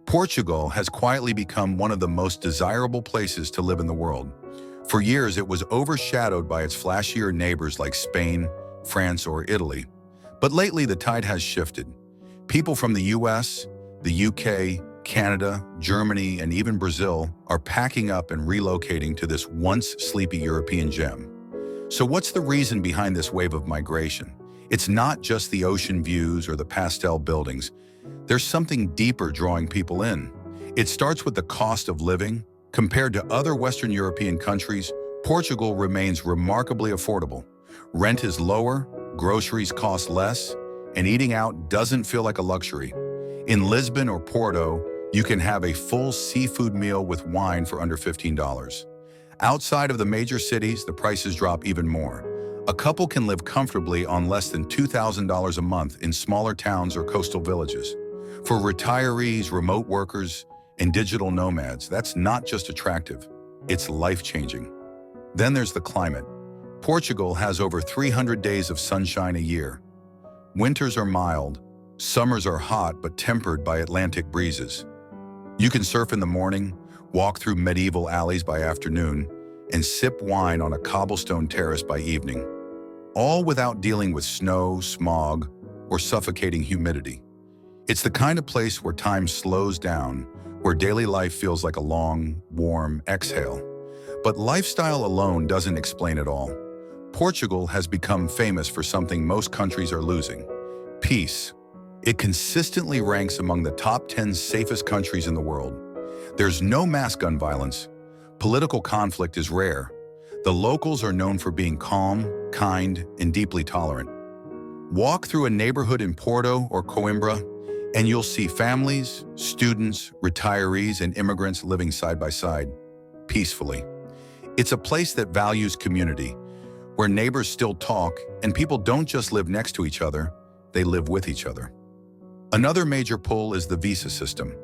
Portugal has quietly become one of the most desirable places to live in the world. For years, it was overshadowed by its flashier neighbors like Spain, France, or Italy. But lately, the tide has shifted. People from the US, the UK, Canada, Germany, and even Brazil are packing up and relocating to this once sleepy European gem. So what's the reason behind this wave of migration? It's not just the ocean views or the pastel buildings. There's something deeper drawing people in. It starts with the cost of living. Compared to other Western European countries, Portugal remains remarkably affordable. Rent is lower, groceries cost less, and eating out doesn't feel like a luxury. In Lisbon or Porto, you can have a full seafood meal with wine for under $15. Outside of the major cities, the prices drop even more. A couple can live comfortably on less than $2,000 a month in smaller towns or coastal villages. For retirees, remote workers, and digital nomads, that's not just attractive, it's life-changing. Then there's the climate. Portugal has over 300 days of sunshine a year. Winters are mild, summers are hot but tempered by Atlantic breezes. You can surf in the morning, walk through medieval alleys by afternoon, and sip wine on a cobblestone terrace by evening, all without dealing with snow, smog, or suffocating humidity. It's the kind of place where time slows down, where daily life feels like a long, warm exhale. But lifestyle alone doesn't explain it all. Portugal has become famous for something most countries are losing: peace. It consistently ranks among the top 10 safest countries in the world. There's no mass gun violence. Political conflict is rare. The locals are known for being calm, kind, and deeply tolerant. Walk through a neighborhood in Porto or Coimbra, and you'll see families, students, retirees, and immigrants living side by side, peacefully. It's a place that values community, where neighbors still talk, and people don't just live next to each other, they live with each other. Another major pull is the visa system.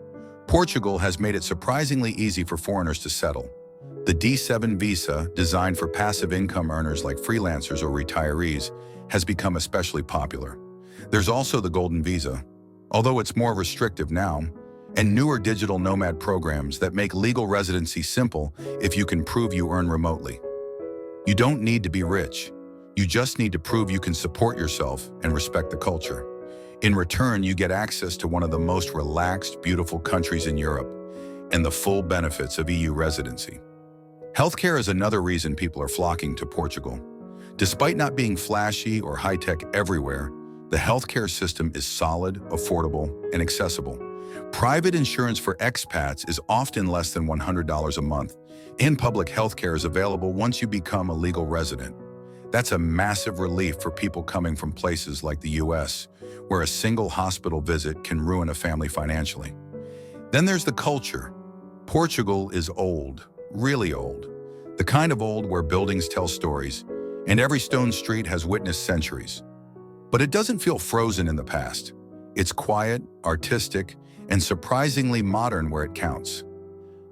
Portugal has made it surprisingly easy for foreigners to settle. The D7 visa, designed for passive income earners like freelancers or retirees, has become especially popular. There's also the Golden Visa, although it's more restrictive now, and newer digital nomad programs that make legal residency simple if you can prove you earn remotely. You don't need to be rich. You just need to prove you can support yourself and respect the culture. In return, you get access to one of the most relaxed, beautiful countries in Europe and the full benefits of EU residency. Healthcare is another reason people are flocking to Portugal. Despite not being flashy or high-tech everywhere, the healthcare system is solid, affordable, and accessible. Private insurance for expats is often less than $100 a month, and public healthcare is available once you become a legal resident. That's a massive relief for people coming from places like the US, where a single hospital visit can ruin a family financially. Then there's the culture. Portugal is old, really old. The kind of old where buildings tell stories, and every stone street has witnessed centuries. But it doesn't feel frozen in the past. It's quiet, artistic, and surprisingly modern where it counts.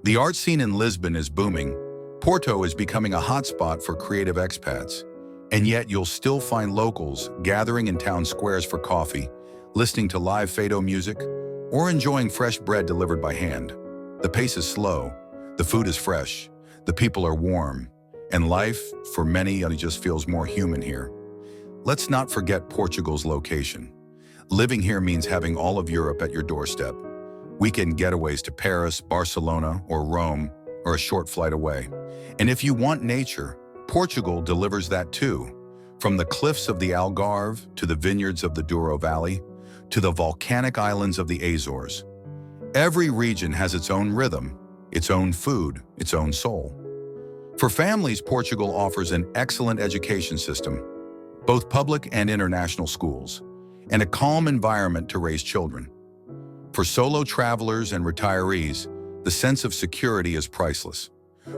The art scene in Lisbon is booming. Porto is becoming a hotspot for creative expats. And yet you'll still find locals gathering in town squares for coffee, listening to live fado music, or enjoying fresh bread delivered by hand. The pace is slow, the food is fresh, the people are warm, and life, for many, only just feels more human here. Let's not forget Portugal's location. Living here means having all of Europe at your doorstep. Weekend getaways to Paris, Barcelona, or Rome are a short flight away. And if you want nature, Portugal delivers that too. From the cliffs of the Algarve to the vineyards of the Douro Valley to the volcanic islands of the Azores. Every region has its own rhythm, its own food, its own soul. For families, Portugal offers an excellent education system, both public and international schools, and a calm environment to raise children. For solo travelers and retirees, the sense of security is priceless.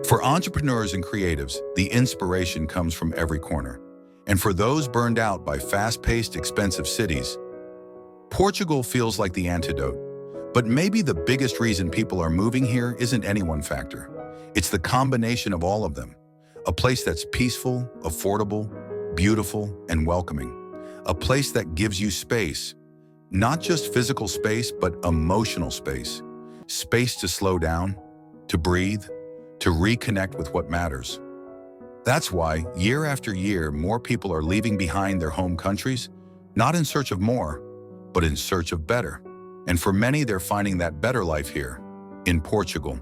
For entrepreneurs and creatives, the inspiration comes from every corner. And for those burned out by fast-paced, expensive cities, Portugal feels like the antidote. But maybe the biggest reason people are moving here isn't any one factor. It's the combination of all of them. A place that's peaceful, affordable, beautiful, and welcoming. A place that gives you space, not just physical space, but emotional space. space to slow down, to breathe, to reconnect with what matters. That's why, year after year, more people are leaving behind their home countries, not in search of more, but in search of better. And for many, they're finding that better life here, in Portugal.